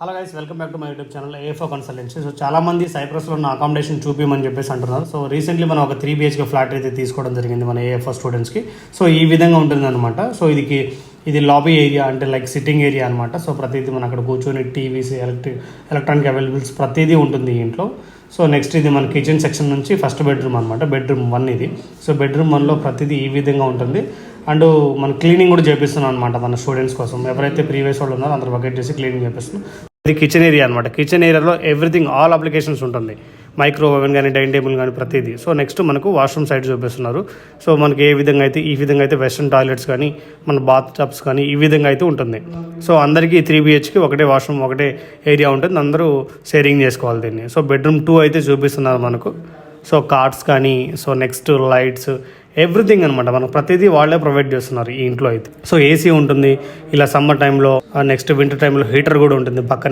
Hello guys, welcome back to my YouTube channel AFO consultancy. So చాలామంది సైప్రస్లో ఉన్న accommodation చూపించమని చెప్పేసి అంటున్నారు. సో రీసెంట్లీ మనం ఒక 3 BHK ఫ్లాట్ అయితే తీసుకోవడం జరిగింది మన ఏఎఫ్ఓ స్టూడెంట్స్కి. సో ఈ విధంగా ఉంటుంది అనమాట. సో ఇది లాబీ ఏరియా, అంటే లైక్ సిట్టింగ్ ఏరియా అనమాట. సో ప్రతిదీ మనం అక్కడ కూర్చొని టీవీస్, ఎలక్ట్రానిక్ అవైలబుల్స్ ప్రతిదీ ఉంటుంది ఈ ఇంట్లో. సో నెక్స్ట్ ఇది మన కిచెన్ సెక్షన్ నుంచి ఫస్ట్ బెడ్రూమ్ అనమాట. బెడ్రూమ్ 1 ఇది. సో బెడ్రూమ్ 1లో ప్రతిదీ ఈ విధంగా ఉంటుంది. అండ్ మన క్లీనింగ్ కూడా చేపిస్తున్నాం అనమాట మన స్టూడెంట్స్ కోసం. ఎవరైతే ప్రీవియస్ వాళ్ళు ఉన్నారో అందరు బకెట్ చేసి క్లీనింగ్ చేపిస్తున్నాం. ఇది కిచెన్ ఏరియా అనమాట. కిచెన్ ఏరియాలో ఎవ్రీథింగ్, ఆల్ అప్లికేషన్స్ ఉంటుంది. మైక్రో ఓవెన్ కానీ, డైనింగ్ టేబుల్ కానీ ప్రతిదీ. సో నెక్స్ట్ మనకు వాష్రూమ్ సైడ్ చూపిస్తున్నారు. సో మనకి ఈ విధంగా అయితే వెస్ట్రన్ టాయిలెట్స్ కానీ, మన బాత్ టబ్స్ కానీ ఈ విధంగా అయితే ఉంటుంది. సో అందరికీ 3 BHK ఒకటే వాష్రూమ్, ఒకటే ఏరియా ఉంటుంది. అందరూ షేరింగ్ చేసుకోవాలి దీన్ని. సో బెడ్రూమ్ 2 అయితే చూపిస్తున్నారు మనకు. సో కార్డ్స్ కానీ, సో నెక్స్ట్ లైట్స్, ఎవ్రీథింగ్ అనమాట. మనకు ప్రతిదీ వాళ్ళే ప్రొవైడ్ చేస్తున్నారు ఈ ఇంట్లో అయితే. సో ఏసీ ఉంటుంది ఇలా సమ్మర్ టైంలో, నెక్స్ట్ వింటర్ టైంలో హీటర్ కూడా ఉంటుంది పక్కన.